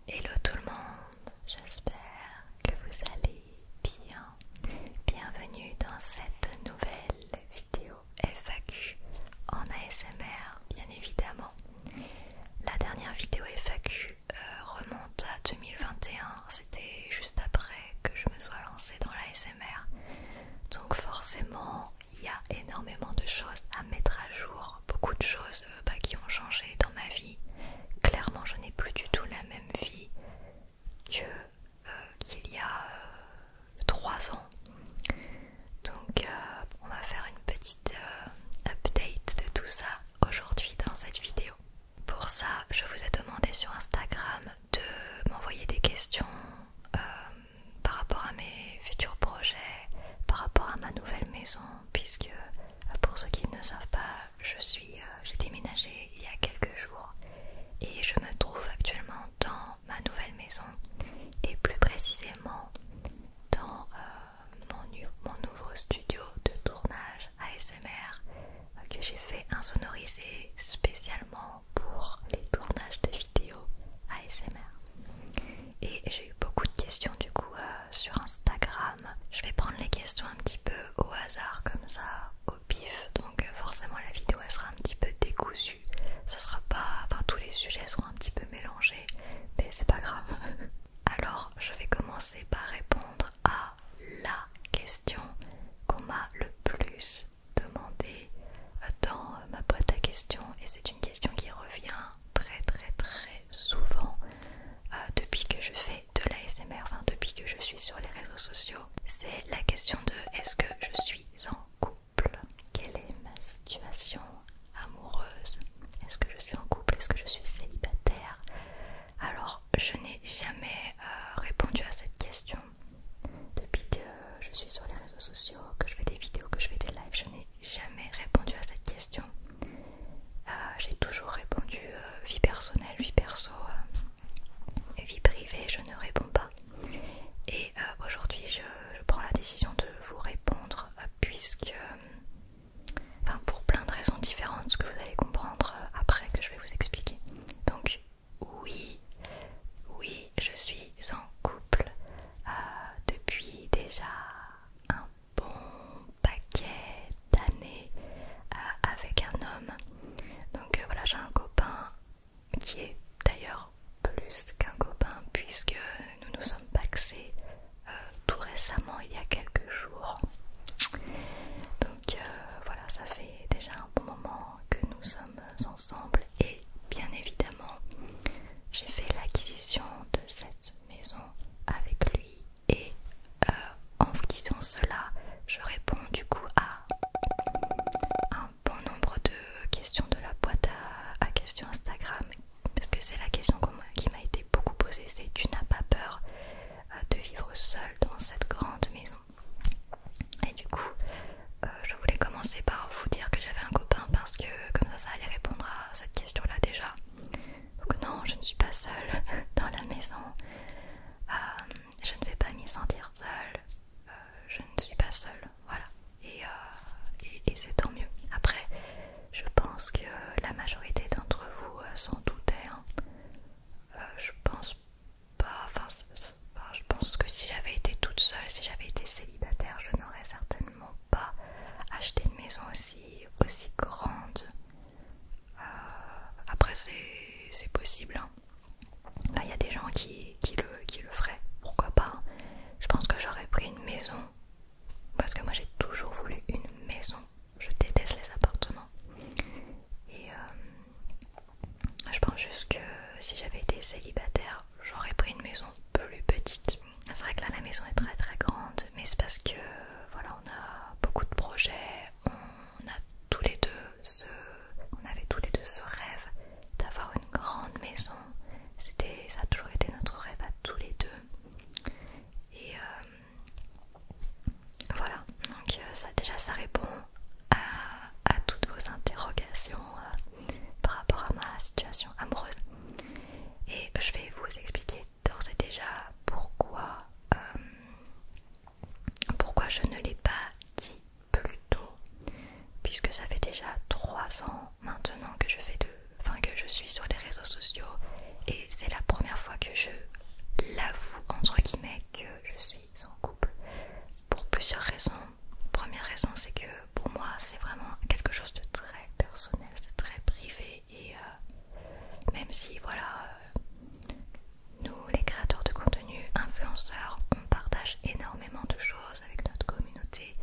Hello tout le monde, j'espère que vous allez bien. Bienvenue dans cette nouvelle vidéo FAQ en ASMR, bien évidemment. La dernière vidéo FAQ remonte à 2021, c'était juste après que je me sois lancée dans l'ASMR. Donc forcément, il y a énormément de choses à mettre à jour, beaucoup de choses qui ont changé dans ma vie. Clairement, je n'ai plus du tout la même vie qu'il y a 3 ans. Donc on va faire une petite update de tout ça aujourd'hui dans cette vidéo. Pour ça, je vous ai demandé sur Instagram de m'envoyer des questions par rapport à mes futurs projets, par rapport à ma nouvelle maison, puisque pour ceux qui ne savent pas, j'ai déménagé il y a quelques jours et je me trouve actuellement dans ma nouvelle maison et plus précisément dans mon nouveau studio de tournage ASMR que j'ai fait insonorisé spécialement pour les tournages de vidéos ASMR. Et j'ai eu beaucoup de questions du coup sur Instagram. Je vais prendre les questions un petit peu au hasard comme ça, au pif, donc forcément la vidéo elle sera un petit peu décousue. Ça sera pas, enfin tous les sujets seront un petit peu mélangés, mais c'est pas grave. Alors je vais commencer par répondre à la question qu'on m'a le plus demandé dans ma boîte à questions, et c'est une question qui revient très souvent depuis que je fais de l'ASMR, enfin depuis que je suis sur les réseaux sociaux. C'est la question de est-ce que je suis en couple? Quelle est ma situation amoureuse? Est-ce que je suis en couple? Est-ce que je suis célibataire? Alors je n'ai jamais répondu à cette question. Depuis que je suis sur les réseaux sociaux, que je fais des vidéos, que je fais des lives, je n'ai jamais répondu à cette question. J'ai toujours répondu vie personnelle, vie perso, vie privée, je ne réponds pas. Et aujourd'hui je prends la décision de vous répondre puisque, pour plein de raisons différentes, ce que vous allez comprendre après que je vais vous expliquer. Donc oui, je suis en couple depuis déjà un bon paquet d'années avec un homme. Donc voilà, j'ai un copain qui est d'ailleurs plus qu'un copain puisque nous nous sommes pacsés tout récemment, il y a quelques jours. Donc voilà, ça fait déjà un bon moment que nous sommes ensemble et bien évidemment j'ai fait l'acquisition de cette maison avec lui et en vous disant cela, je réponds du coup à un bon nombre de questions de la boîte à questions Instagram, parce que c'est la question qui m'a été beaucoup posée, c'est: tu n'as pas peur de vivre seule dans cette grande maison? Et du coup je voulais commencer par vous dire que j'avais un copain parce que comme ça allait répondre à cette question là déjà. Donc non, je ne suis pas seule dans la maison, que je l'avoue entre guillemets que je suis en couple pour plusieurs raisons. Première raison, c'est que pour moi c'est vraiment quelque chose de très personnel, de très privé et même si voilà, nous les créateurs de contenu, influenceurs, on partage énormément de choses avec notre communauté,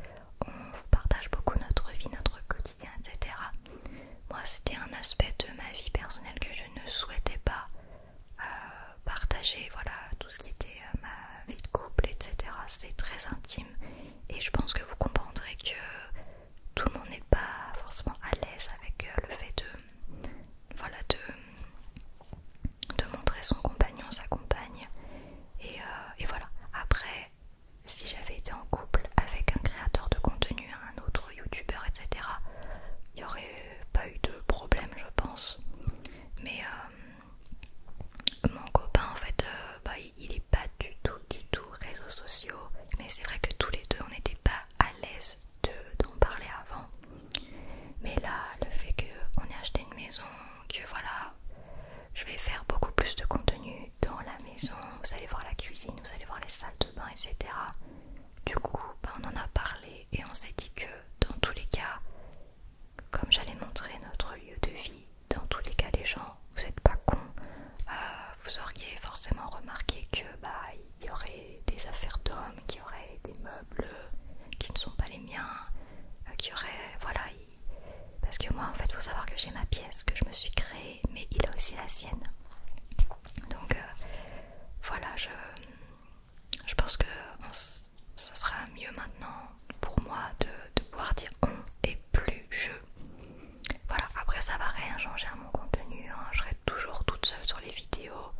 on vous partage beaucoup notre vie, notre quotidien, etc. Moi c'était un aspect de ma vie personnelle que je ne souhaitais pas partager, voilà, tout ce qui était ma vie de couple, etc. C'est très intime et je pense que vous comprendrez que tout le monde n'est pas forcément à l'aise avec le fait de, voilà, de montrer son compagnon, sa compagne et voilà. Après, si j'avais été en couple avec un créateur de contenu, un autre youtubeur, etc., il n'y aurait pas eu de problème, je pense. Mais mon copain, en fait, il est pas du tout réseaux sociaux. Mais c'est vrai que tous les deux, on n'était pas à l'aise d'en parler avant. Mais là, le fait qu'on ait acheté une maison, que voilà, je vais faire beaucoup plus de contenu dans la maison. Vous allez voir la cuisine, vous allez voir les salles de bain, etc. Du coup, on en a parlé et on s'est dit que dans tous les cas, comme j'allais montrer notre lieu de vie, dans tous les cas les gens, vous n'êtes pas cons, vous auriez forcément remarqué que il y aurait des affaires d'hommes, qu'il y aurait des meubles qui ne sont pas les miens, qu'il y aurait, voilà, parce que moi en fait il faut savoir que j'ai ma pièce que je me suis créée, mais il a aussi la sienne. Donc voilà, je pense que ça sera mieux maintenant pour moi de pouvoir dire on et plus je. Voilà, après ça va rien changer à mon contenu, hein. Je serai toujours toute seule sur les vidéos.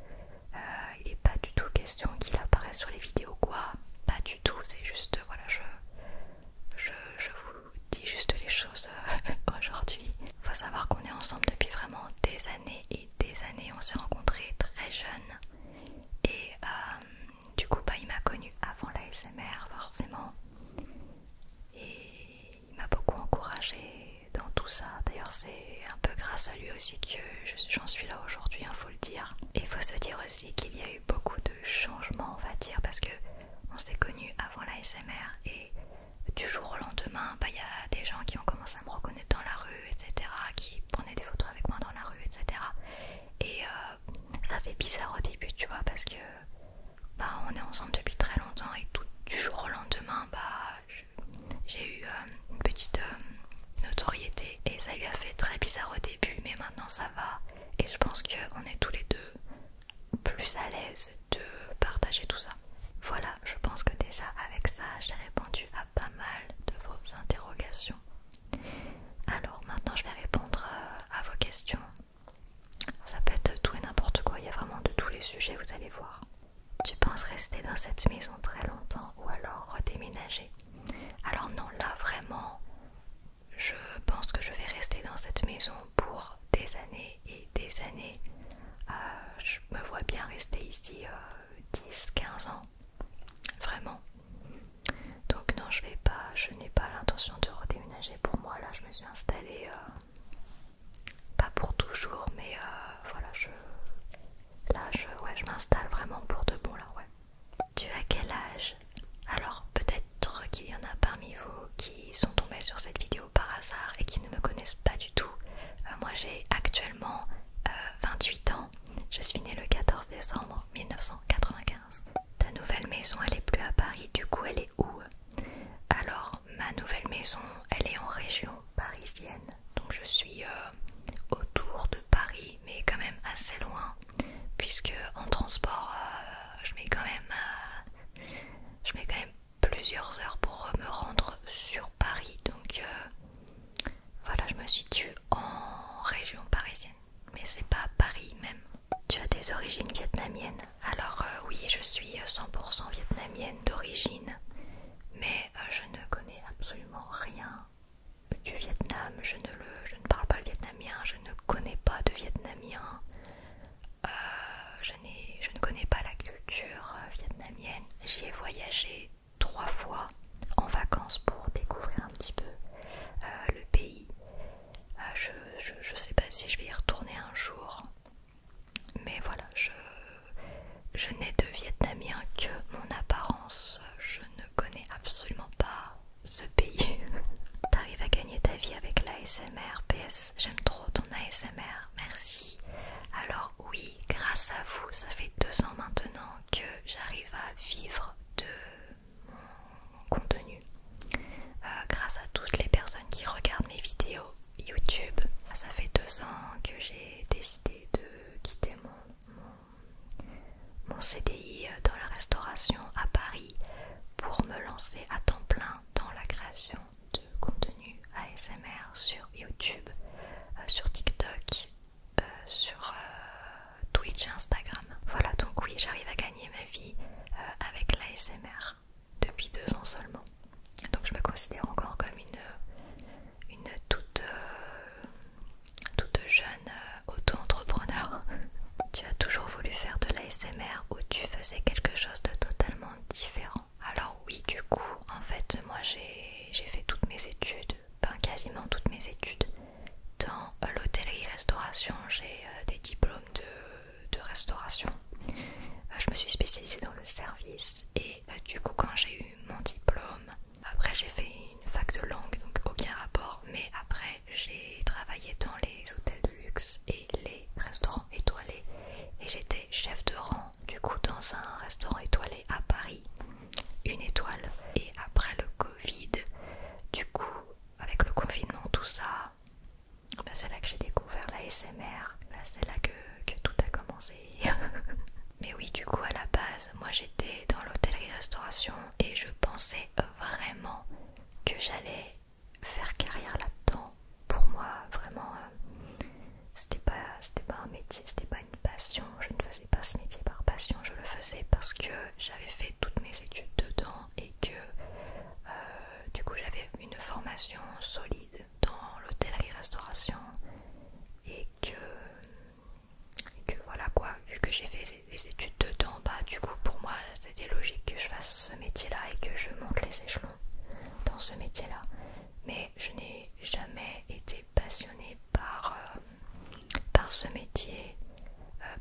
Il n'est pas du tout question qu'il apparaisse sur les vidéos quoi, pas du tout, c'est juste, voilà, je vous dis juste les choses aujourd'hui. Il faut savoir qu'on est ensemble depuis vraiment des années et des années, on s'est rencontrés très jeunes et du coup il m'a connue avant la l'ASMR forcément et il m'a beaucoup encouragée dans tout ça. D'ailleurs c'est un peu grâce à lui aussi que j'en suis là aujourd'hui, hein, faut le dire. Et il faut se dire aussi qu'il y a eu beaucoup de changements, on va dire, parce que on s'est connus avant la l'ASMR et du jour au lendemain, il y a des gens qui ont commencé à me reconnaître dans la rue, etc., qui prenaient des photos avec moi dans la rue, etc. Et ça fait bizarre au début, tu vois, parce que on est ensemble depuis très longtemps et tout du jour au lendemain, j'ai eu une petite notoriété et ça lui a fait très bizarre au début, mais maintenant ça va et je pense qu'on est tous les deux plus à l'aise de partager tout ça. Voilà, je pense que déjà avec ça j'ai répondu à pas mal de vos interrogations. Alors maintenant je vais répondre à vos questions. Ça peut être tout et n'importe quoi, il y a vraiment de tous les sujets, vous allez voir. Tu penses rester dans cette maison très longtemps ou alors redéménager? Alors non, là vraiment, je pense que je vais rester dans cette maison pour des années et des années. Je me vois bien rester ici 10-15 ans, vraiment. Donc non, je n'ai pas l'intention de redéménager. Pour moi, là, je me suis installée, pas pour toujours, mais voilà, je m'installe vraiment pour de bon là, ouais. Tu as quel âge? Alors peut-être qu'il y en a parmi vous qui sont tombés sur cette vidéo par hasard et qui ne me connaissent pas du tout. Moi j'ai actuellement 28 ans, je suis née le 14 décembre 1995. Ta nouvelle maison elle est plus à Paris, du coup elle est où? Alors ma nouvelle maison elle est en région parisienne, donc je suis autour de Paris mais quand même assez loin puisque en transport je mets quand même plusieurs heures pour me rendre sur Paris, donc voilà, je me situe en région parisienne mais c'est pas Paris même. Tu as des origines vietnamiennes? Alors oui, je suis 100% vietnamienne d'origine mais je ne connais absolument rien du Vietnam, je ne parle pas le vietnamien, je ne connais pas de vietnamien. Je ne connais pas la culture vietnamienne. J'y ai voyagé 3 fois en vacances pour découvrir un petit peu le pays. Je sais pas si je vais y retourner un jour, mais voilà, je n'ai de vietnamien que mon apparence. Je ne connais absolument pas ce pays. T'arrives à gagner ta vie avec l'ASMR. PS, j'aime trop ton ASMR, merci. Alors oui, grâce à vous, ça fait 2 ans maintenant que j'arrive à vivre de mon contenu. Grâce à toutes les personnes qui regardent mes vidéos YouTube. Ça fait 2 ans que j'ai décidé de quitter mon CDI dans la restauration à Paris pour me lancer à temps plein dans la création de contenu ASMR sur YouTube, sur TikTok, sur Twitch et Instagram. Voilà, donc oui, j'arrive à gagner ma vie avec l'ASMR depuis 2 ans seulement. Donc je me considère encore comme une toute jeune auto-entrepreneur. Tu as toujours voulu faire de l'ASMR ou tu faisais quelque chose de totalement différent? Alors oui, du coup, en fait, moi j'ai fait toutes mes études, ben quasiment toutes mes études dans l'hôtellerie-restauration. J'ai des diplômes de restauration. Je me suis spécialisée dans le service et du coup quand j'ai eu mon diplôme, après j'ai fait une fac de langue, donc aucun rapport, mais après j'ai travaillé dans les hôtels de luxe et les restaurants étoilés et j'étais chef de rang du coup dans un restaurant étoilé à Paris, 1 étoile. Et après le Covid, du coup avec le confinement, tout ça, ben c'est là que j'ai découvert l'ASMR. Là c'est là que tout a commencé. Mais oui, du coup à la base, moi j'étais dans l'hôtellerie-restauration et je pensais vraiment que j'allais faire carrière là-dedans. Pour moi, vraiment, c'était pas un métier, c'était pas une passion. Je ne faisais pas ce métier par passion, je le faisais parce que j'avais fait toutes mes études dedans et que du coup j'avais une formation solide dans l'hôtellerie-restauration et que voilà quoi, vu que j'ai fait les études dedans, bah du coup pour moi c'était logique que je fasse ce métier là et que je monte les échelons dans ce métier là. Mais je n'ai jamais été passionnée par ce métier,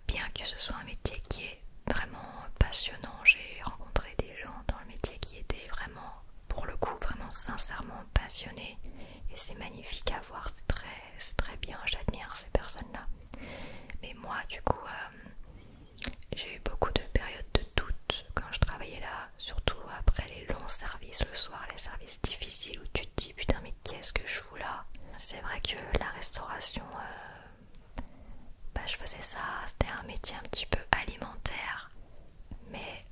bien que ce soit un métier qui est vraiment passionnant. J'ai rencontré des gens dans le métier qui étaient vraiment, pour le coup, vraiment sincèrement passionnés et c'est magnifique à voir, c'est très bien, j'admire ces personnes là. Mais moi du coup j'ai eu beaucoup de périodes de doute quand je travaillais là, surtout après les longs services le soir, les services difficiles où tu te dis putain mais qu'est-ce que je fous là. C'est vrai que la restauration, bah, je faisais ça, c'était un métier un petit peu alimentaire, mais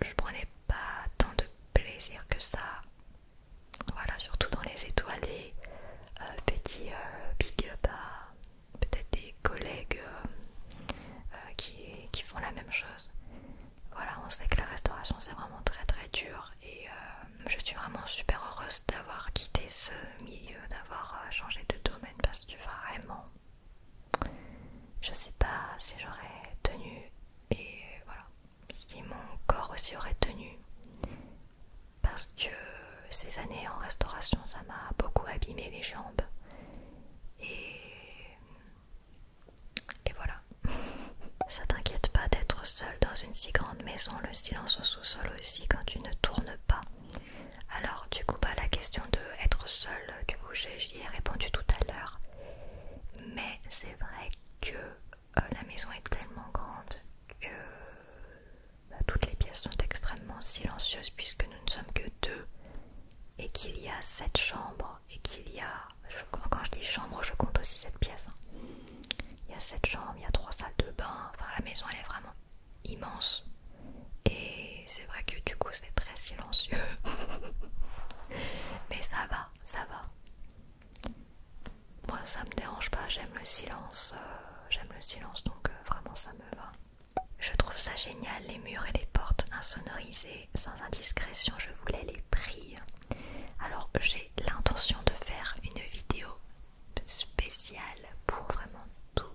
je prenais pas tant de plaisir que ça. Voilà, surtout dans les étoilés. Petit big up à peut-être des collègues qui font la même chose. Voilà, on sait que la restauration c'est vraiment très très dur et je suis vraiment super heureuse d'avoir quitté ce milieu, d'avoir changé de domaine parce que vraiment je sais pas si j'aurais tenu et voilà, si mon corps aussi aurait tenu parce que ces années en restauration ça m'a beaucoup abîmé les jambes et voilà. Ça t'inquiète pas d'être seule dans une si grande maison, le silence au sous-sol aussi quand tu ne tournes pas. Alors du coup la question de être seule, du coup j'y ai répondu tout à l'heure. Mais c'est vrai que la maison est tellement grande que toutes les pièces sont extrêmement silencieuses puisque nous ne sommes que 2 et qu'il y a 7 chambres et qu'il y a, quand je dis chambre je compte aussi cette pièce. Il y a 7 chambres, il y a 3 salles de bain, enfin la maison elle est vraiment immense et c'est vrai que du coup c'est très silencieux. Mais ça va, ça va. Moi ça me dérange pas, j'aime le silence donc vraiment ça me va. Je trouve ça génial, les murs et les portes insonorisées, sans indiscrétion, je voulais les prix. Alors j'ai l'intention de faire une vidéo spéciale pour vraiment tout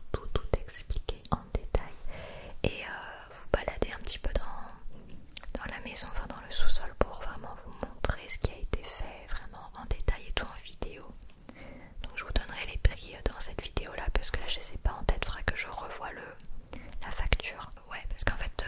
expliquer en détail et vous balader un petit peu dans la maison, enfin dans le sous-sol pour vraiment vous montrer ce qui a été fait vraiment en détail et tout en vidéo. Donc je vous donnerai les prix dans cette vidéo là parce que là je les ai pas en tête, faudra que je revoie la facture. Ouais, parce qu'en fait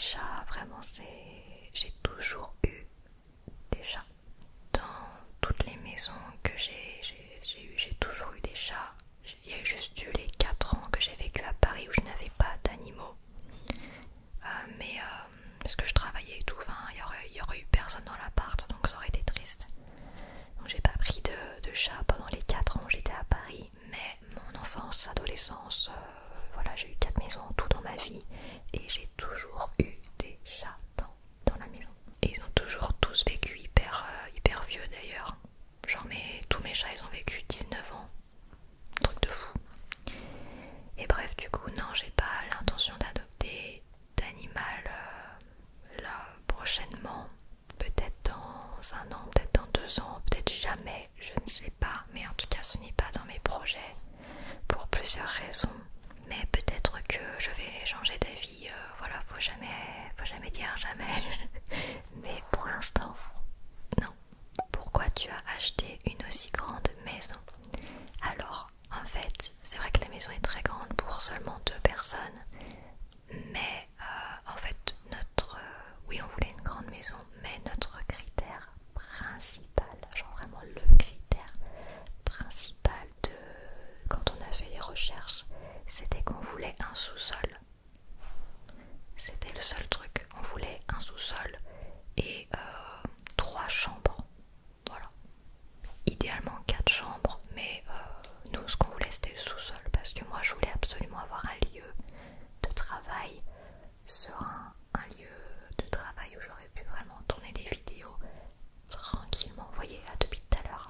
chats, vraiment j'ai toujours eu des chats. Dans toutes les maisons que j'ai toujours eu des chats. Il y a juste eu les 4 ans que j'ai vécu à Paris où je n'avais pas d'animaux. Parce que je travaillais et tout, enfin, il y aurait eu personne dans l'appart, donc ça aurait été triste. Donc j'ai pas pris de chat pendant les 4 ans où j'étais à Paris, mais mon enfance, adolescence, voilà, j'ai eu 4 maisons en tout dans ma vie et j'ai toujours eu des chats dans la maison. Et ils ont toujours tous vécu hyper vieux d'ailleurs. Genre tous mes chats ils ont vécu 19 ans. Truc de fou. Et bref, du coup, non, j'ai pas l'intention d'adopter d'animal là prochainement. Peut-être dans 1 an, peut-être dans 2 ans, peut-être jamais, je ne sais pas. Mais en tout cas, ce n'est pas dans mes projets pour plusieurs raisons. Mais peut-être que je vais changer d'avis. Voilà, faut jamais dire jamais. Mais pour l'instant, non. Pourquoi tu as acheté une aussi grande maison? Alors, en fait, c'est vrai que la maison est très grande pour seulement 2 personnes. Mais en fait, oui, on voulait une grande maison, mais notre critère principal, genre vraiment le critère principal quand on a fait les recherches, c'était qu'on voulait un sous-sol. C'était le seul truc. On voulait un sous-sol et 3 chambres. Voilà. Idéalement 4 chambres, mais nous ce qu'on voulait c'était le sous-sol parce que moi je voulais absolument avoir un lieu de travail serein, un lieu de travail où j'aurais pu vraiment tourner des vidéos tranquillement. Vous voyez là depuis tout à l'heure,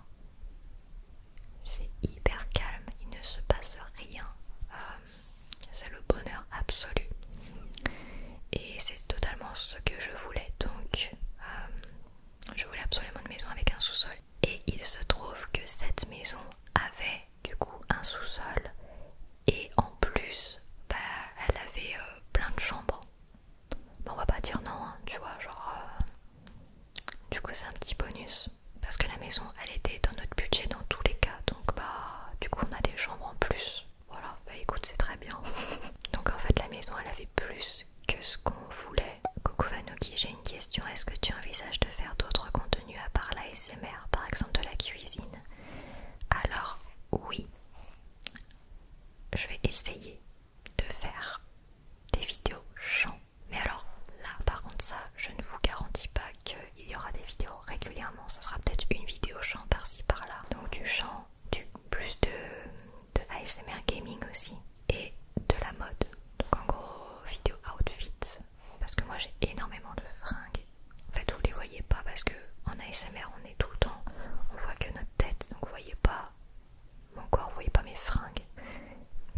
c'est hyper calme, il ne se passe rien. C'est le bonheur absolu. Et c'est totalement ce que je voulais. Donc je voulais absolument une maison avec un sous-sol. Et il se trouve que cette maison avait du coup un sous-sol. Et en plus, elle avait plein de chambres. Bon, on va pas dire non, hein, tu vois, genre... du coup c'est un petit bonus. Parce que la maison, elle était dans notre budget dans tous les cas. Donc du coup on a des chambres en plus. Voilà, écoute, c'est très bien. Donc en fait la maison, elle avait plus que ce qu'on voulait. Coucou Vanouki, j'ai une question. Est-ce que tu envisages de faire d'autres contenus à part l'ASMR, par exemple de la cuisine? Alors oui, je vais essayer de faire des vidéos chant. Mais alors là par contre ça, je ne vous garantis pas qu'il y aura des vidéos régulièrement. Ça sera peut-être une vidéo chant par-ci par-là. Donc du chant, plus de ASMR gaming aussi. Et de la mode. Donc en gros vidéo outfit. Parce que moi j'ai énormément de fringues. En fait vous les voyez pas parce que en ASMR on est tout le temps, on voit que notre tête, donc vous voyez pas mon corps, vous voyez pas mes fringues.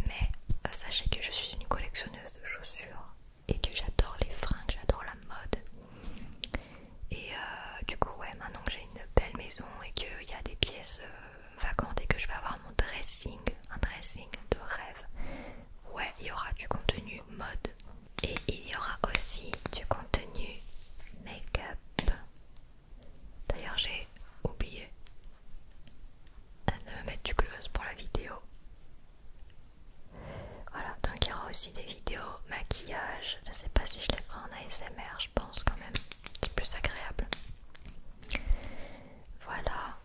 Mais sachez que je suis une collectionneuse de chaussures et que j'adore les fringues, j'adore la mode. Et du coup ouais, maintenant que j'ai une belle maison et qu'il y a des pièces vacantes et que je vais avoir mon dressing, un dressing de rêve, ouais, il y aura du contenu mode. Et il y aura aussi du contenu make-up. D'ailleurs j'ai oublié de me mettre du gloss pour la vidéo. Voilà, donc il y aura aussi des vidéos maquillage. Je sais pas si je les ferai en ASMR, je pense quand même. C'est plus agréable. Voilà.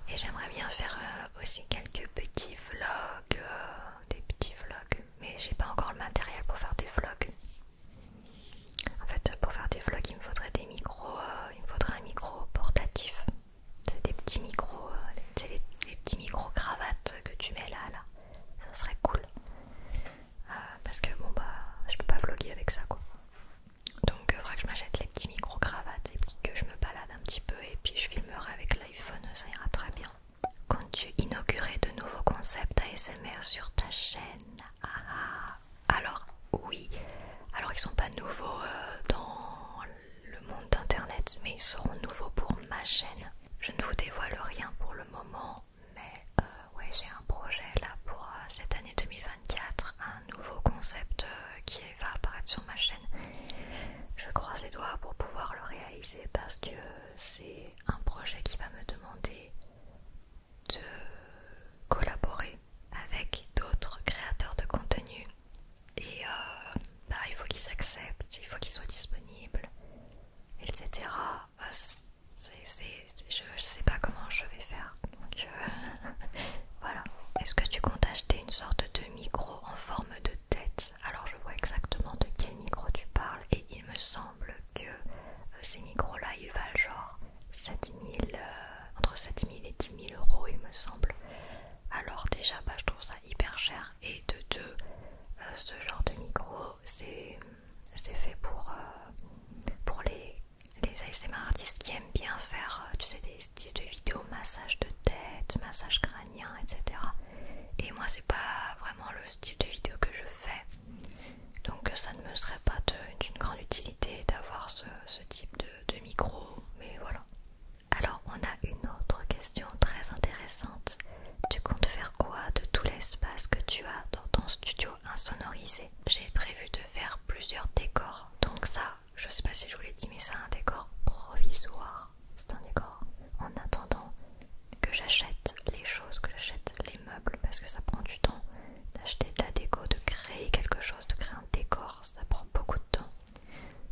Et j'aimerais bien faire aussi quelques petits vlogs. Des petits vlogs. Mais j'ai pas encore le matériel pour faire des vlogs. En fait, pour faire des vlogs, il me faudrait des micros. Il me faudrait un micro portatif. C'est des petits micros. C'est les petits micros cravates que tu mets là. Ça serait cool. Parce que bon je peux pas vlogger avec ça quoi. Donc il faudra que je m'achète les petits micros cravates et puis que je me balade un petit peu et puis je filmerai avec l'iPhone, ça ira très bien. Comptes-tu inaugurer de nouveaux concepts ASMR sur ta chaîne? Alors oui, alors ils sont pas nouveaux dans le monde d'internet, mais ils seront nouveaux pour ma chaîne. Je ne vous dévoile rien pour le moment, mais ouais, j'ai un projet là pour cette année 2024, un nouveau concept qui va apparaître sur ma chaîne. Je croise les doigts pour pouvoir le réaliser parce que c'est un projet qui va me demander de collaborer avec d'autres créateurs de contenu et il faut qu'ils acceptent, il faut qu'ils soient disponibles. le style de vidéo que je fais. Donc ça ne me serait pas d'une grande utilité d'avoir ce type de micro, mais voilà. Alors on a une autre question très intéressante. Tu comptes faire quoi de tout l'espace que tu as dans ton studio insonorisé? J'ai prévu de faire plusieurs décors, donc ça, je sais pas si je vous l'ai dit, mais c'est un décor provisoire. C'est un décor en attendant que j'achète les choses, que j'achète les meubles, parce que ça prend du temps d'acheter de la déco, de créer quelque chose, de créer un décor, ça prend beaucoup de temps.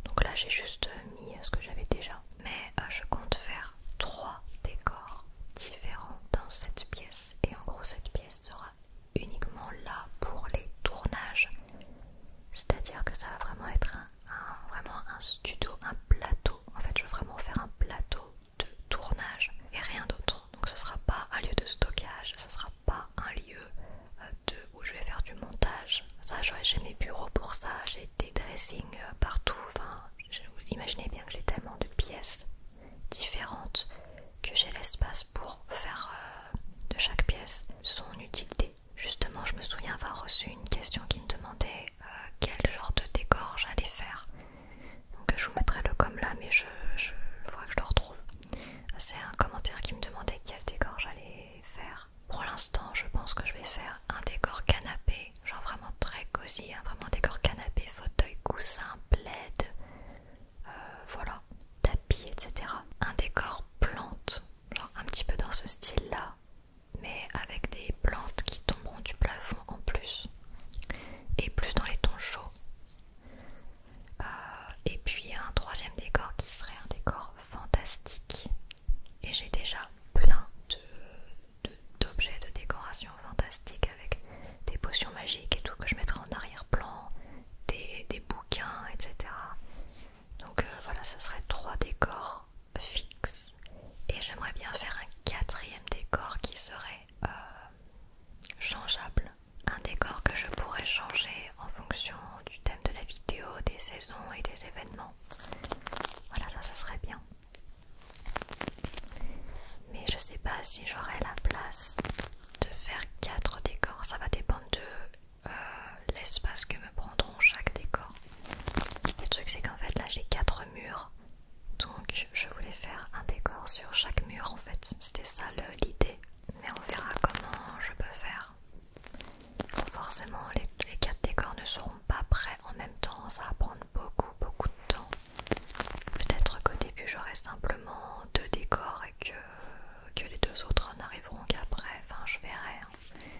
Donc là j'ai juste mis ce que j'avais déjà, mais je compte faire 3 décors différents dans cette pièce, et en gros cette pièce sera uniquement là pour les tournages, c'est-à-dire que ça va vraiment être vraiment un studio, un plateau. En fait je veux vraiment faire un plateau de tournage et rien d'autre. Donc ce sera pas un lieu de stockage, ce sera pas un lieu où je vais faire du montage. Ça, j'ai mes bureaux pour ça, j'ai des dressings partout. Enfin, vous imaginez bien que j'ai tellement de pièces différentes que j'ai l'espace pour faire de chaque pièce son utilité. Justement, je me souviens avoir reçu une question qui me demandait quel genre de décor j'allais faire. Donc je vous mettrai le comme là, mais il faudra que je le retrouve. C'est un commentaire qui me demandait quel décor j'allais faire. Pour l'instant, je pense que je vais faire un décor canapé, genre vraiment très cosy, hein, vraiment décor canapé, fauteuil, coussin, plaid, voilà, tapis, etc. Un décor plante, genre un petit peu dans ce style-là, mais avec des plantes qui tomberont du plafond en plus, et plus dans les tons chauds. Et puis un troisième décor qui serait un décor fantastique. Et j'ai déjà plein d'objets de décoration fantastiques avec des potions magiques et tout que je mettrai en arrière-plan, des bouquins, etc. Donc voilà, ça serait 3 décors fixes. Et j'aimerais bien faire un 4e décor qui serait changeable. Un décor que je pourrais changer en fonction du thème de la vidéo, des saisons et des événements. Voilà, ça serait bien. Mais je sais pas si j'aurai la place de faire 4 décors. Ça va dépendre de l'espace que me prendront chaque décor. Le truc c'est qu'en fait là j'ai 4 murs. Donc je voulais faire un décor sur chaque mur en fait. C'était ça l'idée. Mais on verra comment je peux faire. Forcément les 4 décors ne seront pas prêts en même temps. Ça va prendre beaucoup de temps. Peut-être qu'au début j'aurai simplement 2 décors et que les 2 autres n'arriveront qu'après. Enfin je verrai. Hein.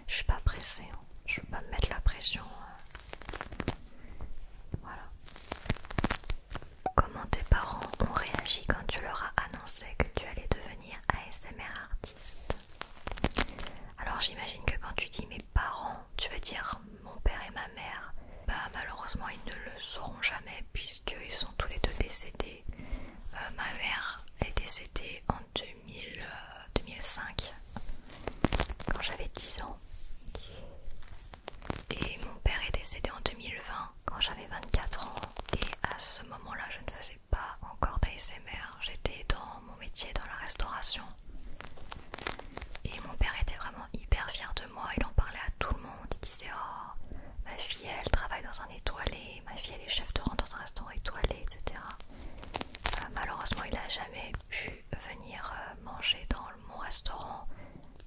Je suis pas pressée. Hein. Je veux pas me mettre la pression. Voilà. Comment tes parents ont réagi quand tu leur as annoncé que tu allais devenir ASMR artiste? Alors j'imagine que quand tu dis mes parents, tu veux dire mon père et ma mère. Bah malheureusement ils ne le sauront jamais puisqu'ils sont tous les deux décédés. Ma mère est décédée en 2005 quand j'avais 10 ans. Et mon père est décédé en 2020 quand j'avais 24 ans. Et à ce moment-là je ne faisais pas encore d'ASMR. J'étais dans mon métier, dans la restauration. Et mon père était vraiment hyper fier de moi, il en parlait à tout le monde, il disait oh ma fille elle travaille dans un étoilé, ma fille elle est chef de rang dans un restaurant étoilé, etc. Malheureusement il n'a jamais pu venir manger dans mon restaurant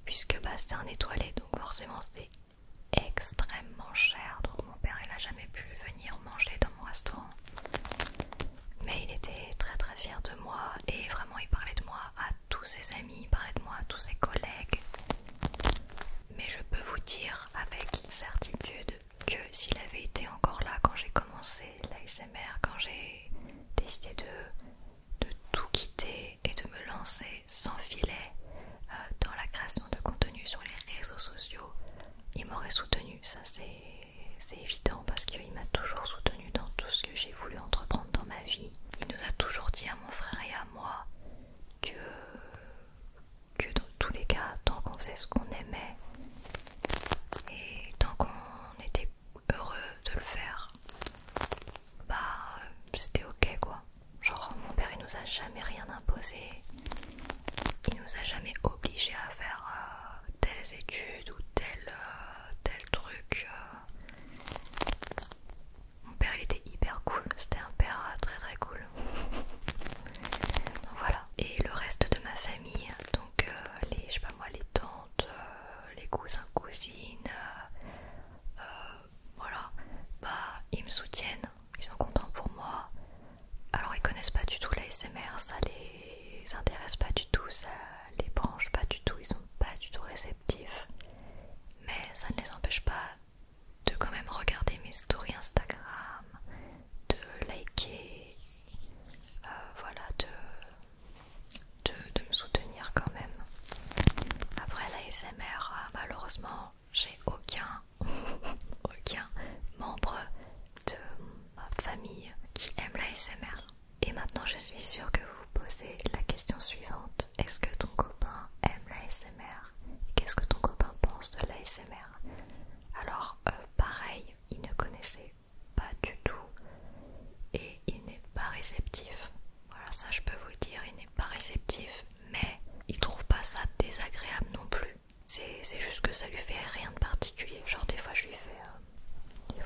puisque bah, c'est un étoilé donc forcément c'est extrêmement cher, donc mon père il n'a jamais pu venir manger dans mon restaurant. Mais il était très fier de moi et vraiment il parlait de moi à tous ses amis, il parlait de moi à tous ses collègues. Mais je peux vous dire avec certitude que s'il avait été encore là quand j'ai commencé l'ASMR, quand j'ai décidé de tout quitter et de me lancer sans filet dans la création de contenu sur les réseaux sociaux, il m'aurait soutenu, ça c'est évident parce qu'il m'a toujours soutenu dans tout ce que j'ai voulu entreprendre dans ma vie. Il nous a toujours dit à mon frère et à moi que dans tous les cas, tant qu'on faisait ce qu'on aimait et tant qu'on était heureux de le faire, bah c'était ok quoi. Genre mon père il nous a jamais rien imposé, il nous a jamais obligé à faire telles études ou tel truc.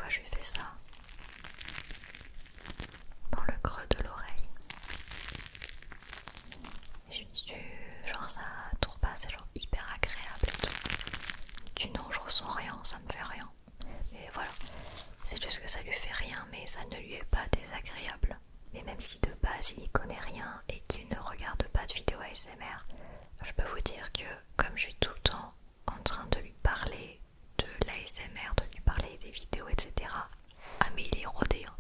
je lui fais ça dans le creux de l'oreille. Et je lui dis genre ça tourne pas, c'est genre hyper agréable et tout. Du non, je ressens rien, ça me fait rien. Mais voilà, c'est juste que ça lui fait rien, mais ça ne lui est pas désagréable. Mais même si de base il n'y connaît rien et qu'il ne regarde pas de vidéos ASMR, je peux vous dire que comme je suis tout le temps en train de lui parler de l'ASMR, de lui parler des vidéos, etc. Ah mais il est rodé, hein.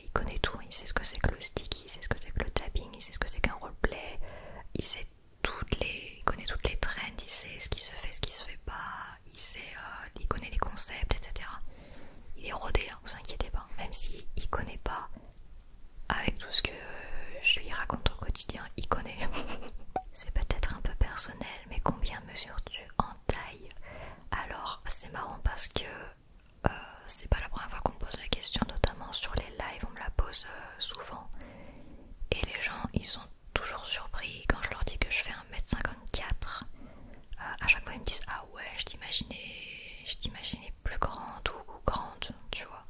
Il connaît tout, il sait ce que c'est que le stick, il sait ce que c'est que le tapping, il sait ce que c'est qu'un roleplay, il connaît toutes les trends, il sait ce qui se fait, ce qui se fait pas, il connaît les concepts, etc. Il est rodé, hein, vous inquiétez pas, même s'il connaît pas, avec tout ce que je lui raconte au quotidien, il connaît. C'est peut-être un peu personnel, mais combien mesures-tu en taille? Alors c'est marrant parce que c'est pas la première fois qu'on me pose la question, notamment sur les lives, on me la pose souvent. Et les gens, ils sont toujours surpris quand je leur dis que je fais 1m54. À chaque fois, ils me disent ah ouais, je t'imaginais plus grande ou grande, tu vois.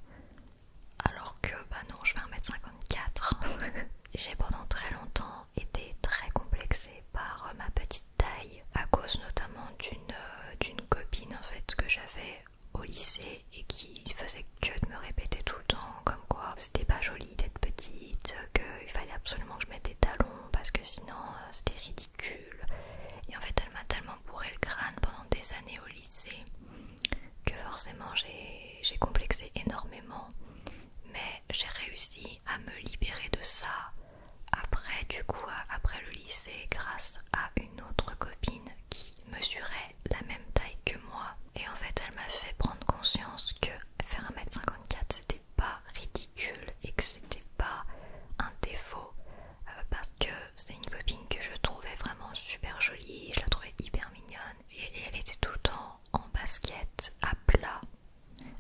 Alors que bah non, je fais 1m54. J'ai pendant très longtemps été très complexée par ma petite taille, à cause notamment d'une copine en fait que j'avais au lycée et qui faisait que de me répéter tout le temps comme quoi c'était pas joli d'être petite, qu'il fallait absolument que je mette des talons parce que sinon c'était ridicule. Et en fait elle m'a tellement bourré le crâne pendant des années au lycée que forcément j'ai complexé énormément, mais j'ai réussi à me libérer de ça après, du coup, après le lycée, grâce à une autre copine qui mesurait la même taille que moi. Et en fait, elle m'a fait prendre conscience que faire 1m54 c'était pas ridicule et que c'était pas un défaut, parce que c'est une copine que je trouvais vraiment super jolie, je la trouvais hyper mignonne et elle était tout le temps en basket à plat.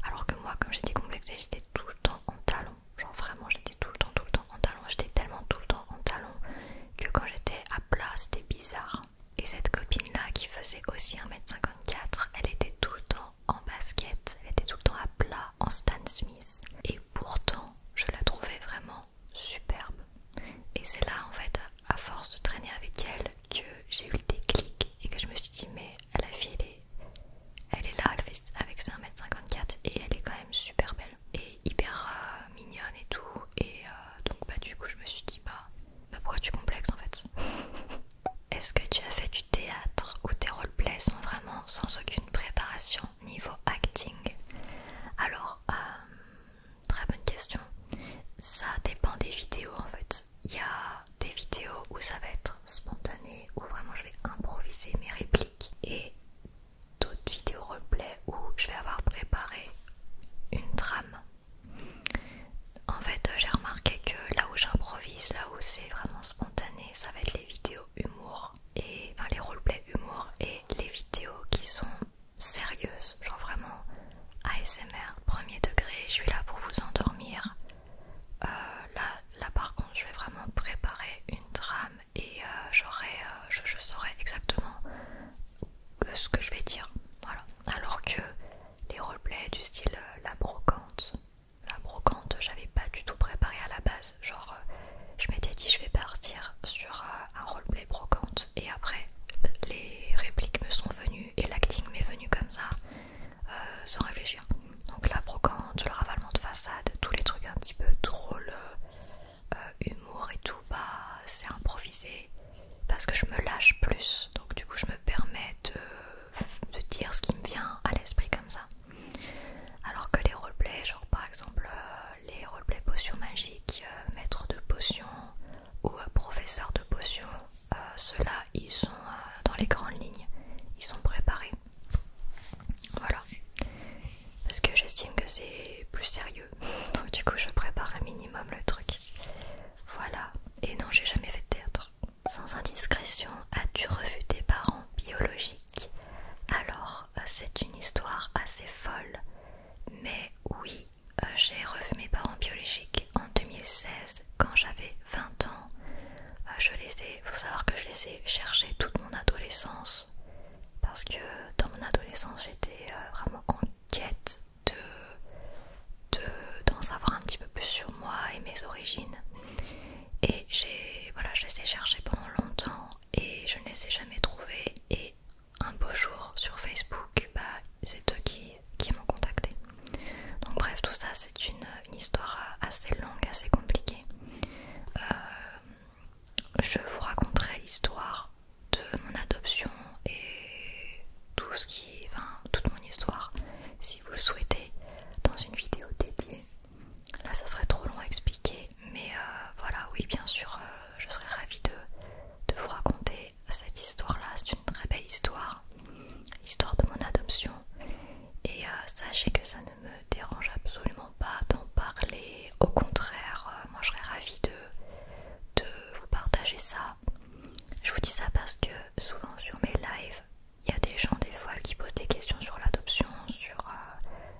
Alors que moi, comme j'étais complexée, j'étais tout le temps en talons. Genre vraiment, j'étais tout le temps en talons. J'étais tellement tout le temps en talons que quand j'étais à plat, c'était bizarre. Et cette copine-là qui faisait aussi 1m54, elle était tout le temps en basket. Elle était tout le temps à plat, en Stan Smith. Et pourtant, je la trouvais vraiment superbe. Et c'est là, en fait, à force de traîner avec elle, que j'ai eu le déclic et que je me suis dit, mais la fille, elle est là, elle fait avec ses 1m54 et elle est quand même super belle et hyper mignonne et tout. Et donc bah du coup je me suis dit bah pourquoi tu complexes en fait? Est-ce que tu as fait du théâtre où tes roleplays sont vraiment sans aucune préparation niveau acting? Alors très bonne question. Ça dépend des vidéos en fait. Il y a des vidéos où ça va être spontané, où vraiment je vais improviser mes répliques, et d'autres vidéos roleplay où je vais avoir préparé une trame. En fait, j'ai remarqué que là où j'improvise, là où c'est vraiment spontané, ça va être les vidéos humour, et enfin les roleplay humour, et les vidéos qui sont sérieuses, genre vraiment ASMR, premier degré, je suis là pour vous endormir. Là par contre, je vais vraiment préparer une trame et je saurai exactement ce que je vais dire. Voilà. Alors que les roleplays du style la brocante, j'avais pas du tout préparé à la base. Genre, je m'étais dit je vais partir sur un roleplay brocante et après les répliques me sont venues et l'acting m'est venu comme ça, sans réfléchir. Donc la brocante, le ravalement de façade, tous les trucs un petit peu drôles, humour et tout, bah c'est improvisé parce que je me lâche plus. Donc du coup je me permets de sachez que ça ne me dérange absolument pas d'en parler. Au contraire, moi je serais ravie de vous partager ça. Je vous dis ça parce que souvent sur mes lives, il y a des gens des fois qui posent des questions sur l'adoption,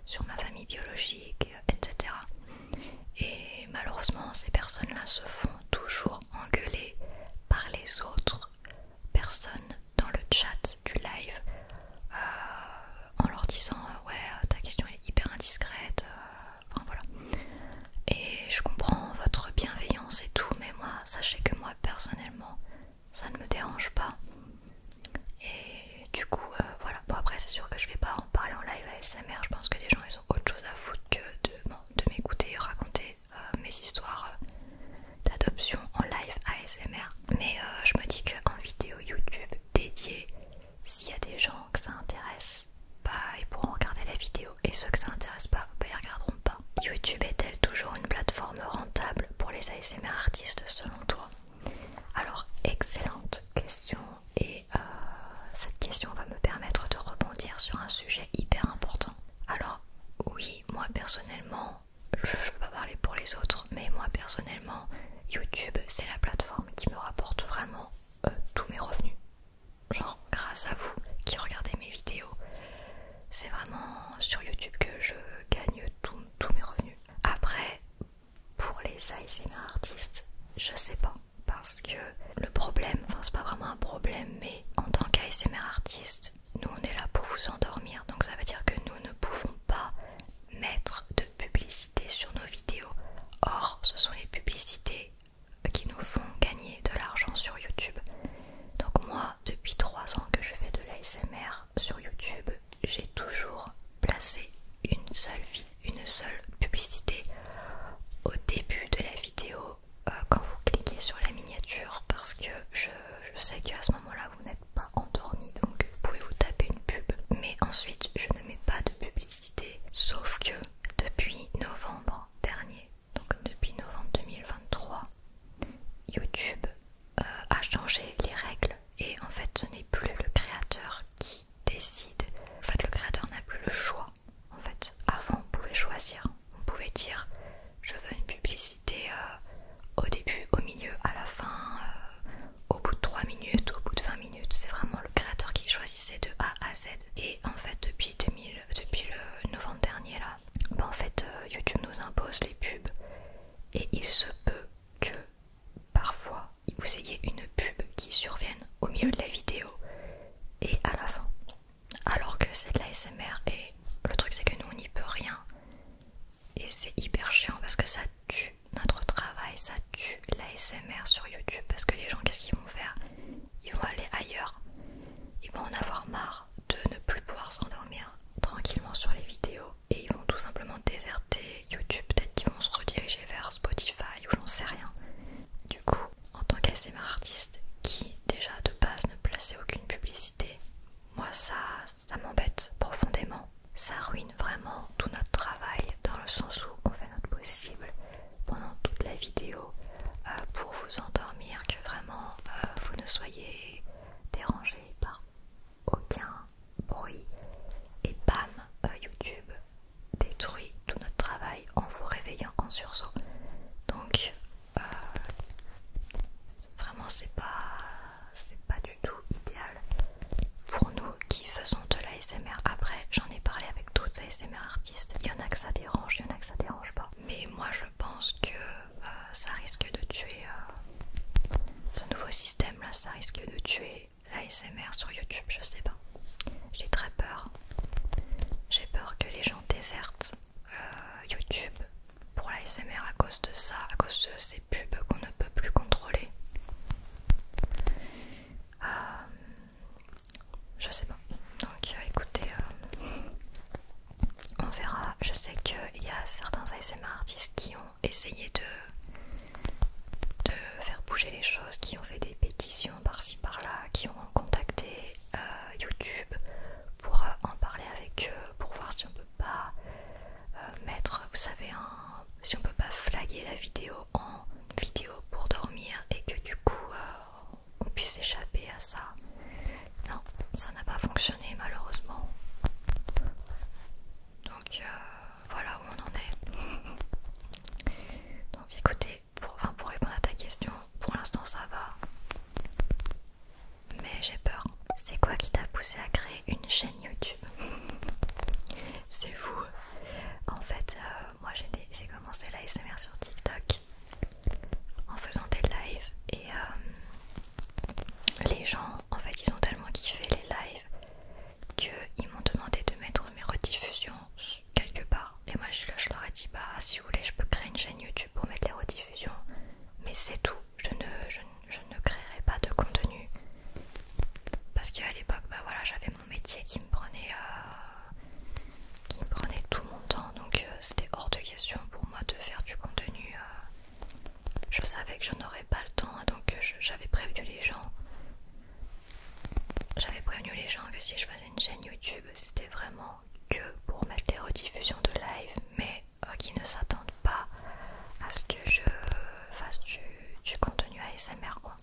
sur ma famille biologique, etc. Et malheureusement, ces personnes-là se font toujours engueuler par les autres personnes dans le chat du live en leur disant ouais, ta question elle est hyper indiscrète, enfin voilà. Et je comprends votre bienveillance et tout, mais moi, sachez que moi personnellement, ça ne me dérange pas. Et du coup, voilà. Bon, après, c'est sûr que je vais pas en parler en live ASMR. Je pense que les gens ils ont autre chose à foutre que de m'écouter raconter mes histoires d'adoption en live ASMR. Mais je me dis qu'en vidéo YouTube dédiée, s'il y a des gens que ça intéresse, bah ils pourront regarder la vidéo. Et ceux que ça intéresse pas, bah ils regarderont pas. YouTube est-elle toujours une plateforme rentable pour les ASMR artistes selon toi? Alors, excellente question, et cette question va me permettre de rebondir sur un sujet hyper important. Alors, oui, moi personnellement, je ne veux pas parler pour les autres, mais moi personnellement, YouTube c'est la plateforme qui me rapporte vraiment tous mes revenus. Genre, grâce à vous qui regardez mes vidéos, c'est vraiment sur YouTube que je gagne tous mes revenus. Après, pour les ASMR artistes, je sais pas. Parce que le problème, enfin c'est pas vraiment un problème, mais en tant qu'ASMR artiste, nous on est là pour vous endormir. Donc ça veut dire que nous ne pouvons pas mettre de publicité sur nos vidéos. Or, ce sont les publicités qui nous font gagner de l'argent sur YouTube. Donc moi, depuis 3 ans que je fais de l'ASMR sur YouTube, j'ai toujours placé une seule publicité au début de la vidéo quand vous cliquez sur la miniature, parce que je sais qu'à ce moment-là vous n'êtes pas endormi, donc vous pouvez vous taper une pub. Mais ensuite je ne mets pas de publicité, sauf que depuis novembre dernier, donc depuis novembre 2023, YouTube a changé les règles et en fait ce n'est plus le créateur qui décide. En fait le créateur n'a plus le choix. En fait avant on pouvait choisir, on pouvait dire je veux une publicité au début, au milieu, à la fin, au bout de 3 minutes, au bout de 20 minutes. C'est vraiment le créateur qui choisissait de A à Z. Et en fait depuis le novembre dernier là, bah en fait YouTube nous impose les pubs. Et il se peut que parfois vous ayez une pub qui survienne au milieu de la vidéo et à la fin. Alors que c'est de l'ASMR et le truc c'est que nous on n'y peut rien. Et c'est hyper chiant parce que ça tue notre travail, ça tue l'ASMR sur YouTube. Parce que les gens, qu'est-ce qu'ils vont faire? Ils vont aller ailleurs. Ils vont en avoir marre de ne plus pouvoir s'endormir tranquillement sur les vidéos. Et ils vont tout simplement déserter YouTube. Peut-être qu'ils vont se rediriger vers Spotify ou j'en sais rien. Du coup, en tant qu'ASMR artiste qui déjà de base ne plaçait aucune publicité, moi ça m'embête profondément. Ça ruine vraiment tout notre travail dans le sens où on fait notre possible pendant toute la vidéo pour vous endormir, que vraiment vous ne soyez dérangés par aucun bruit. Et bam, YouTube détruit tout notre travail en vous réveillant en sursaut. Donc vraiment c'est pas du tout idéal pour nous qui faisons de l'ASMR. Après j'en ai parlé avec d'autres ASMR artistes, il y en a que ça dérange, il y en a que ça dérange pas. Mais moi je pense que ça risque de tuer ce nouveau système là, ça risque de tuer l'ASMR sur YouTube, je sais pas. J'ai très peur. J'ai peur que les gens désertent YouTube pour l'ASMR à cause de ça, à cause de ces pubs qu'on ne peut plus contrôler. Je sais pas. Donc écoutez, on verra. Je sais qu'il y a certains ASMR artistes qui ont essayé de faire bouger les choses, qui ont fait des pétitions par-ci par-là, qui ont contacté YouTube pour en parler avec eux, pour voir si on peut pas mettre, vous savez, si on peut pas flaguer la vidéo en vidéo pour dormir et que du coup on puisse échapper à ça. Non, ça n'a pas fonctionné malheureusement. vous. En fait, moi j'ai commencé l'ASMR sur TikTok en faisant des lives et les gens en fait ils ont tellement kiffé les lives qu'ils m'ont demandé de mettre mes rediffusions quelque part. Et moi je leur ai dit bah si vous voulez je peux créer une chaîne YouTube pour mettre les rediffusions, mais c'est tout. Je ne créerai pas de contenu parce qu'à l'époque bah voilà j'avais mon métier qui me prenait tout mon temps, donc c'était hors de question pour moi de faire du contenu. Je savais que je n'aurais pas le temps, donc j'avais prévenu les gens. J'avais prévenu les gens que si je faisais une chaîne YouTube, c'était vraiment que pour mettre les rediffusions de live, mais qui ne s'attendent pas à ce que je fasse du contenu ASMR quoi.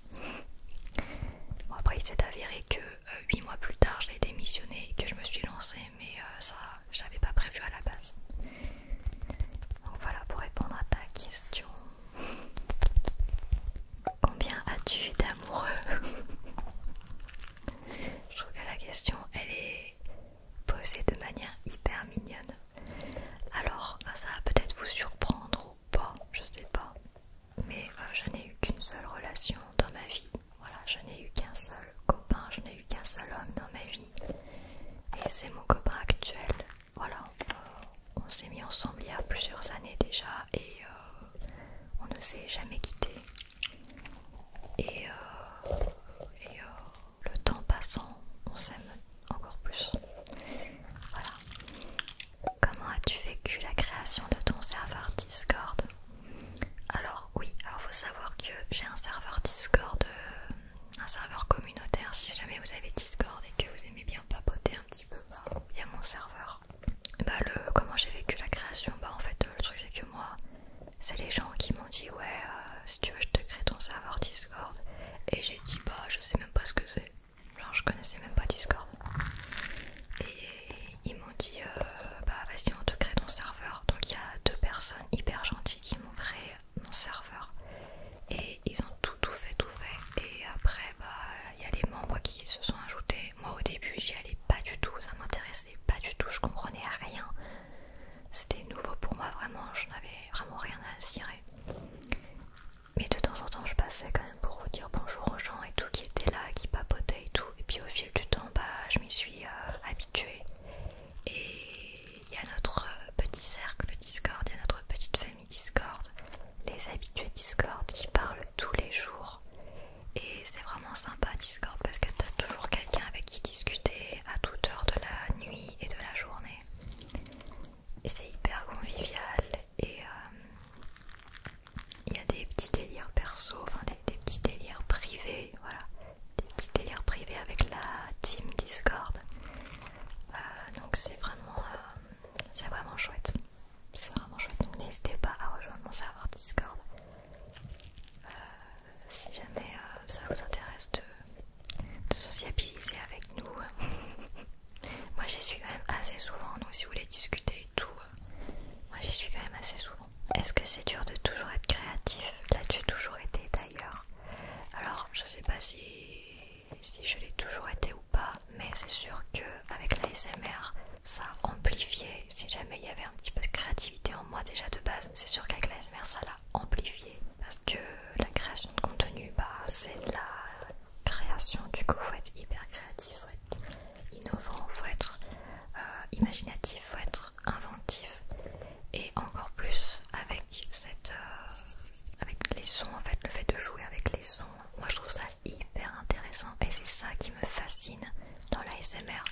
Bon, après il s'est avéré que 8 mois plus tard je l'ai démissionné et que je me suis lancée, mais ça j'avais pas prévu à la base. Donc voilà pour répondre à ta question. Combien as-tu d'amoureux? Je trouve que la question elle est posée de manière hyper mignonne. Alors ça va peut-être vous surprendre ou pas, je sais pas. Mais je n'ai eu qu'une seule relation dans ma vie. Voilà, je n'ai eu qu'un seul copain, je n'ai eu qu'un seul homme dans ma vie. Et c'est mon copain actuel. Voilà, on s'est mis ensemble il y a plusieurs années déjà et on ne s'est jamais quitté. Et le temps passant, on s'aime encore plus. Voilà. Comment as-tu vécu la création de ton serveur Discord? Alors oui, alors faut savoir que j'ai un serveur Discord, un serveur communautaire. Si jamais vous avez Discord et que vous aimez bien papoter un petit peu, bah il y a mon serveur. Bah comment j'ai vécu la création? Bah en fait le truc c'est que moi, c'est les gens qui m'ont dit ouais si tu veux je te crée ton serveur Discord. Et j'ai dit bah je sais même pas ce que c'est. Genre je connaissais même pas Discord. Et ils m'ont dit bah vas-y on te crée ton serveur. Donc il y a 2 personnes hyper gentilles qui m'ont créé mon serveur. Et ils ont tout fait. Et après bah il y a les membres qui se sont ajoutés. Moi au début j'y allais pas du tout, ça m'intéressait pas du tout, je comprenais rien. C'était nouveau pour moi vraiment, je n'avais vraiment rien à cirer. Mais de temps en temps je passais quand même pour vous dire bonjour aux gens et tout qui étaient là, qui papotaient et tout. Et puis au fil du temps bah je m'y suis habituée. Et il y a notre petit cercle Discord, il y a notre petite famille Discord, les habitués Discord qui parlent tous les jours. Et c'est vraiment sympa Discord parce que t'as toujours quelqu'un avec qui discuter à toute heure de la nuit et de la journée. Et c'est hyper convivial et il y a des petits délires perso, enfin des petits délires privés, voilà. Des petits délires privés avec la team Discord. Donc c'est vraiment chouette. C'est vraiment chouette. Donc n'hésitez pas à rejoindre mon serveur Discord. Si jamais ça vous intéresse de sociabiliser avec nous. Moi j'y suis quand même assez souvent, donc si vous voulez discuter et tout, moi j'y suis quand même assez souvent. Est-ce que c'est dur de toujours être créatif? L'as-tu toujours été d'ailleurs? Alors je sais pas si je l'ai toujours été ou pas, mais c'est sûr qu'avec l'ASMR ça amplifiait. Si jamais il y avait un petit peu de créativité en moi déjà de base, c'est sûr qu'avec l'ASMR ça l'a amplifié. Parce que la création de contenu, bah c'est la création, du coup faut être hyper créatif, faut être innovant, faut être imaginatif, faut être inventif. Et encore plus avec avec les sons en fait, le fait de jouer avec les sons, moi je trouve ça hyper intéressant et c'est ça qui me fascine dans l'ASMR.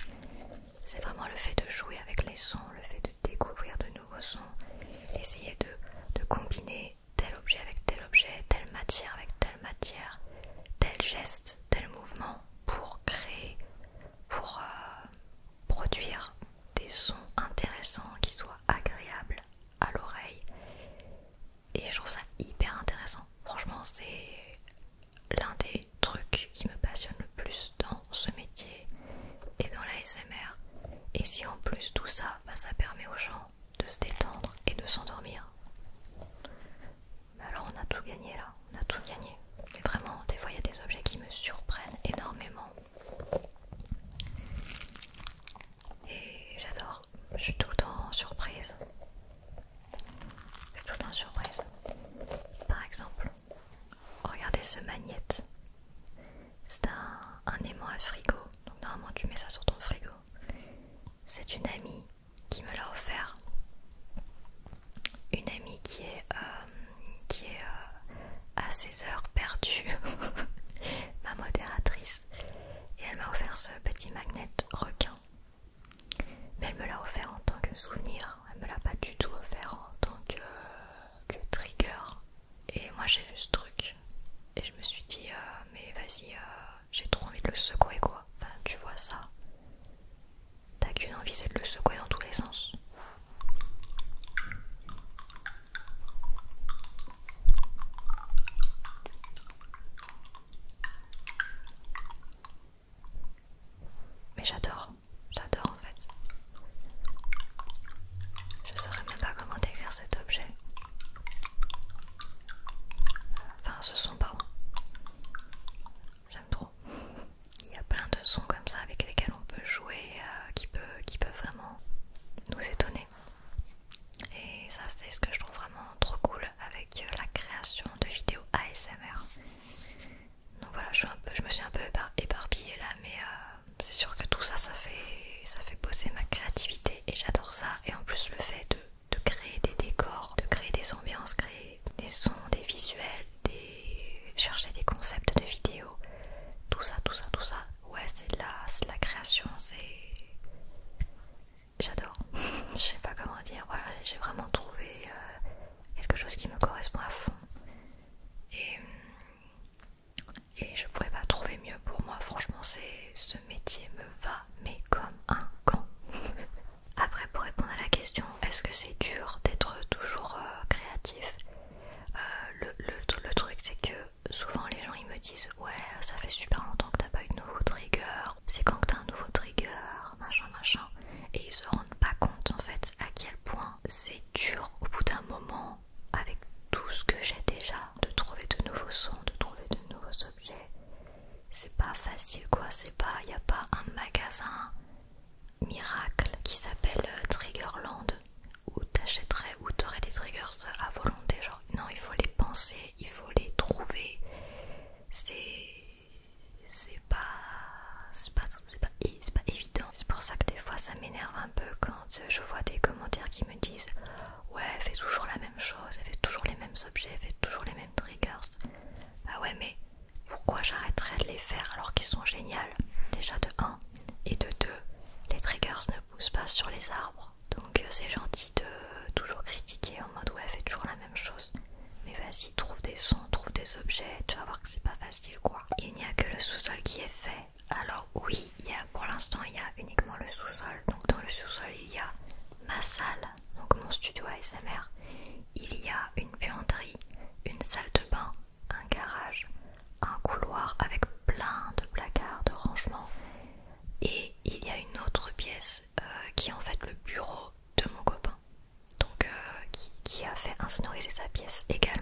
C'est vraiment le fait de jouer avec les sons, le fait de découvrir de nouveaux sons, essayer de combiner tel objet avec tel objet, telle matière avec telle matière, tel geste, tel mouvement pour créer, pour produire des sons intéressants qui soient agréables à l'oreille. Et je trouve ça hyper intéressant. Franchement c'est l'un des trucs qui me passionne le plus dans ce métier et dans l'ASMR. Et si en plus tout ça, bah, ça permet aux gens de se détendre et de s'endormir, bah alors on a tout gagné là, on a tout gagné. Mais vraiment, des fois il y a des objets qui me surprennent énormément. Et j'adore, je suis tout le temps surprise Et en plus le fait de créer des décors, de créer des ambiances, créer des sons, des visuels, chercher des concepts de vidéos, tout ça, ouais, c'est de la création, j'adore. Je sais pas comment dire, voilà, j'ai vraiment trouvé quelque chose qui me correspond à fond. Et je pourrais pas trouver mieux pour moi, franchement, ce métier me va, mais comme un gant. Après, pour répondre à la question, est-ce que c'est dur d'être toujours créatif? Le truc c'est que souvent les gens ils me disent ouais ça fait super longtemps que t'as pas eu de nouveau trigger, c'est quand que t'as un nouveau trigger, machin, et ils se rendent pas compte en fait à quel point c'est dur au bout d'un moment avec tout ce que j'ai déjà, de trouver de nouveaux sons, de trouver de nouveaux objets. C'est pas facile quoi, y a pas un magasin miracle qui s'appelle Triggerland où t'achèterais, où t'aurais des triggers à volonté, genre non, il faut les penser, il faut les trouver, c'est pas évident. C'est pour ça que des fois ça m'énerve un peu quand je vois des commentaires qui me disent ouais, elle fait toujours la même chose, elle fait toujours les mêmes objets, elle fait toujours les mêmes triggers. Bah ouais, mais pourquoi j'arrêterais de les faire alors qu'ils sont géniaux? Déjà de 1 et de 2, les triggers ne poussent pas sur les arbres, donc c'est gentil de toujours critiquer en mode ouais, elle fait toujours la même chose, mais vas-y, trouve des sons, trouve des objets, tu vas voir que c'est pas facile quoi. Il n'y a que le sous-sol qui est fait. Alors oui, pour l'instant il y a uniquement le sous-sol, donc dans le sous-sol il y a ma salle, donc mon studio ASMR, il y a une buanderie, une salle de bain, un garage, un couloir avec plein de placards de rangement, et il y a une autre pièce qui est en fait le bureau de mon copain, donc qui a fait insonoriser sa pièce également.